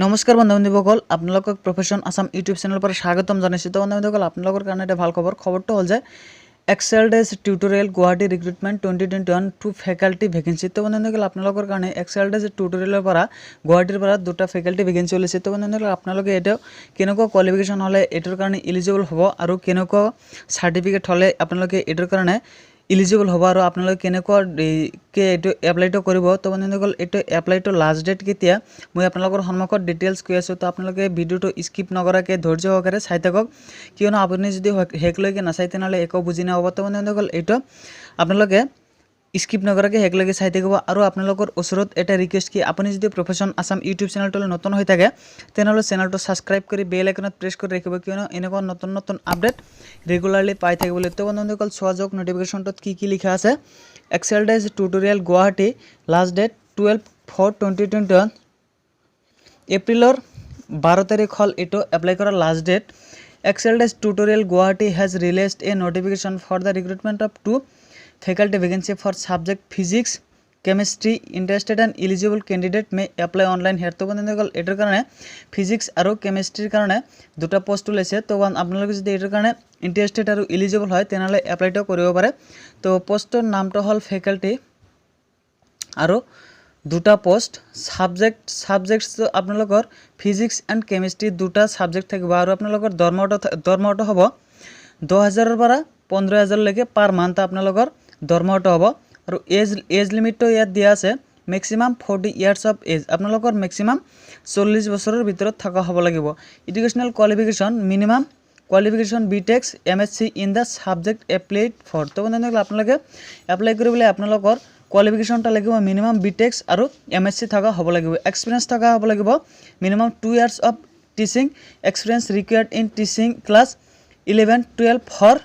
নমস্কাৰ বন্ধু-বান্ধৱীসকল, আপোনালোকক profession Assam YouTube চেনেলৰ পৰা স্বাগতম জনাইছোঁ। তো বন্ধু-বান্ধৱীসকল, আপোনালোকৰ কাৰণে এটা ভাল খবৰটো হ'ল যে Exceldze tutorial Guwahati recruitment 2021 to faculty vacancy. তো বন্ধু-বান্ধৱীসকল, আপোনালোকৰ কাৰণে এক্সেলডেজ টিউটৰিয়েলৰ পৰা গুৱাহাটীৰ পৰা দুটা ফেকাল্টি ভেকেঞ্চি ওলাইছে। তো বন্ধু-বান্ধৱীসকল, আপোনালোকে এতিয়া কেনেকুৱা কোৱালিফিকেশ্যন হ'লে এইটোৰ কাৰণে এলিজিবল হ'ব আৰু কেনেকুৱা চাৰ্টিফিকেট হ'লে আপোনালোকে এইটোৰ কাৰণে এলিজিবল হ'ব আৰু আপোনালোকে কেনেকুৱাকৈ এইটো এপ্লাইটো কৰিব। তো বন্ধুসকল, এইটো এপ্লাইটো লাষ্ট ডেট কেতিয়া মই আপোনালোকৰ সন্মুখত ডিটেইলছ কৈ আছোঁ। তো আপোনালোকে ভিডিঅ'টো স্কিপ নকৰাকৈ ধৈৰ্য সহকাৰে চাই থাকক, কিয়নো আপুনি যদি শেষলৈকে নাচাই তেনেহ'লে একো বুজি নাপাব। তো বন্ধুসকল, এইটো আপোনালোকে স্কিপ নকৰাকৈ শেষলৈকে চাই থাকিব। আৰু আপোনালোকৰ ওচৰত এটা ৰিকুৱেষ্ট কি, আপুনি যদি প্ৰফেশ্যন আসাম ইউটিউব চেনেলটোলৈ নতুন হৈ থাকে তেনেহ'লে চেনেলটো ছাবস্ক্ৰাইব কৰি বেল আইকনত প্ৰেছ কৰি ৰাখিব, কিয়নো এনেকুৱা নতুন আপডেট ৰেগুলাৰলি পাই থাকিবলৈ। তো বন্ধুসকল, চোৱা যাওক নোটিফিকেশ্যনটোত কি লিখা আছে। Exceldze tutorial Guwahati, last date 12/4/2021, এপ্ৰিলৰ 12 তাৰিখ হ'ল এইটো এপ্লাই কৰাৰ last date. Exceldze tutorial Guwahati has released a notification for the recruitment of 2 faculty vacancy for subject physics chemistry. Interested and eligible candidate may apply online here. তো বন্ধুসকল, এটাৰ কাৰণে ফিজিক্স আৰু কেমিষ্ট্ৰিৰ কাৰণে দুটা পোষ্ট ওলাইছে। তো আপোনালোকে যদি এটাৰ কাৰণে ইণ্টাৰেষ্টেড আৰু এলিজিবল হয় তেনেহ'লে এপ্লাইটো কৰিব পাৰে। তো পোষ্টৰ নামটো হ'ল ফেকাল্টি আৰু দুটা পোষ্ট ছাবজেক্টছ আপোনালোকৰ ফিজিক্স এণ্ড কেমিষ্ট্ৰি দুটা ছাবজেক্ট থাকিব আৰু আপোনালোকৰ দৰমহাটো হ'ব 10,000ৰ পৰা 15,000লৈকে পাৰ মান্থ আপোনালোকৰ দৰমহাটো হ'ব। আৰু এজ লিমিটটো ইয়াত দিয়া আছে মেক্সিমাম 40 ইয়াৰ্ছ অফ এজ, আপোনালোকৰ মেক্সিমাম 40 বছৰৰ ভিতৰত থকা হ'ব লাগিব। Educational qualification minimum qualification BTechs MSc in the subject applied for. তো বন্ধুসকল, আপোনালোকে এপ্লাই কৰিবলৈ আপোনালোকৰ কোৱালিফিকেশ্যনটা লাগিব মিনিমাম বিটেক্স আৰু MSc থকা হ'ব লাগিব। এক্সপিৰিয়েঞ্চ থকা হ'ব লাগিব minimum 2 years of teaching experience required in teaching class 11-12 for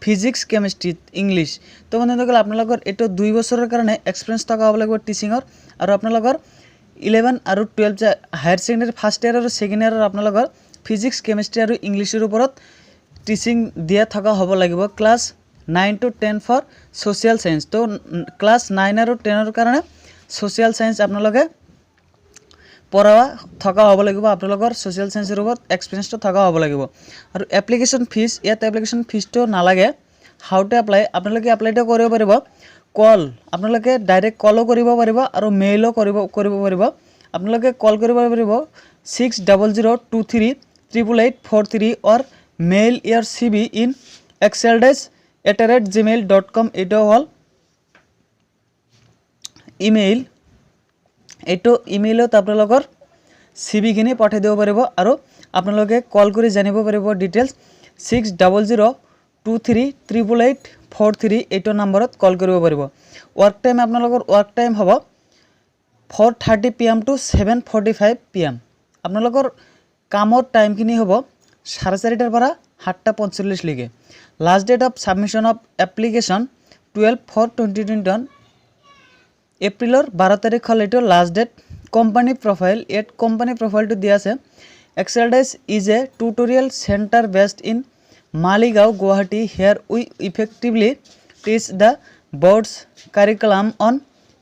physics chemistry English. তো বন্ধুসকল, আপোনালোকৰ এইটো 2 বছৰৰ কাৰণে এক্সপিৰিয়েঞ্চ থকা হ'ব লাগিব টিচিঙৰ। আৰু আপোনালোকৰ 11 আৰু 12 হায়াৰ ছেকেণ্ডেৰী ফাৰ্ষ্ট ইয়াৰ আৰু ছেকেণ্ড ইয়াৰৰ আপোনালোকৰ ফিজিক্স কেমিষ্ট্ৰি আৰু ইংলিছৰ ওপৰত টিচিং দিয়া থকা হ'ব লাগিব। Class 9 to 10 for social science. তো ক্লাছ 9 আৰু 10ৰ কাৰণে ছ'চিয়েল ছায়েন্স আপোনালোকে পঢ়া থকা হ'ব লাগিব, আপোনালোকৰ ছ'চিয়েল ছায়েন্সৰ ওপৰত এক্সপিৰিয়েঞ্চটো থকা হ'ব লাগিব। আৰু এপ্লিকেশ্যন ফিজ, ইয়াত এপ্লিকেশ্যন ফিজটো নালাগে। হাউ টু এপ্লাই, আপোনালোকে এপ্লাইটো কৰিব পাৰিব। আপোনালোকে ডাইৰেক্ট কলো কৰিব পাৰিব আৰু মেইলো কৰিব পাৰিব। আপোনালোকে কল কৰিব পাৰিব 600023888843 or mail your CV in exceldze@gmail.com। এইটো হ'ল ইমেইল। এইটো ইমেইলত আপোনালোকৰ CVখিনি পঠাই দিব পাৰিব আৰু আপোনালোকে কল কৰি জানিব পাৰিব ডিটেইলছ 600023888843 এইটো নম্বৰত কল কৰিব পাৰিব। ৱৰ্ক টাইম আপোনালোকৰ হ'ব 4:30 PM to 7:45 PM। আপোনালোকৰ কামৰ টাইমখিনি হ'ব 4:30 পৰা 7:45 লৈকে। Last date of submission of application 12/4/2021, এপ্ৰিলৰ 12 তাৰিখ হ'ল এইটো লাষ্ট ডেট। কোম্পানী প্ৰফাইল, ইয়াত কোম্পানী প্ৰফাইলটো দিয়া আছে। Exceldze is a tutorial centre based in Maligaon, Guwahati. Here we effectively teach the boards curriculum on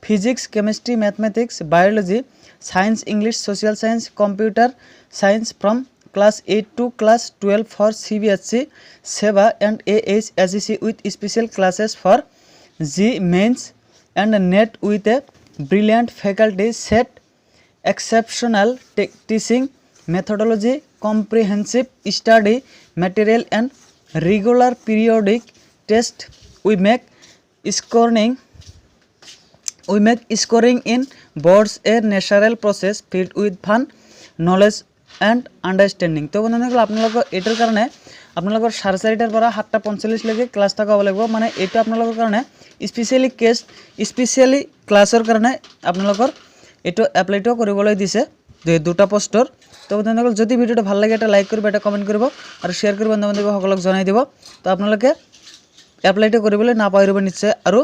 physics, chemistry, mathematics, biology, science, English, social science, computer science from class 8 to class 12 for CBSC, SEBA and AHSEC with special classes for G mains and NET with a brilliant faculty set, exceptional teaching methodology, comprehensive study material and regular periodic test. We make scoring in boards a natural process filled with fun, knowledge and understanding. তো বন্ধুসকল, আপোনালোকৰ এইটোৰ কাৰণে আপোনালোকৰ 4:30 পৰা 7:45 লৈকে class থকা হ'ব লাগিব। মানে এইটো আপোনালোকৰ কাৰণে স্পেচিয়েলি ক্লাছৰ কাৰণে আপোনালোকৰ এইটো এপ্লাইটো কৰিবলৈ দিছে দুটা পোষ্টৰ। তো বন্ধুসকল, যদি ভিডিঅ'টো ভাল লাগে এটা লাইক কৰিব, এটা কমেণ্ট কৰিব আৰু শ্বেয়াৰ কৰি বন্ধু-বান্ধৱীসকলক জনাই দিব। তো আপোনালোকে এপ্লাইটো কৰিবলৈ নাপাহৰিব নিশ্চয়। আৰু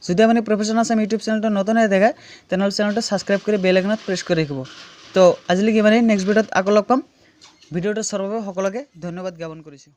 যদি আপুনি প্ৰফেশ্যন আসাম ইউটিউব চেনেলটো নতুন হৈ থাকে তেনেহ'লে চেনেলটো ছাবস্ক্ৰাইব কৰি বেল আইকনত প্ৰেছ কৰি ৰাখিব। তো আজিলৈকে ইমানেই, নেক্সট ভিডিঅ'ত আকৌ লগ পাম। ভিডিঅ'টো চোৱাৰ বাবে সকলোকে ধন্যবাদ জ্ঞাপন কৰিছোঁ।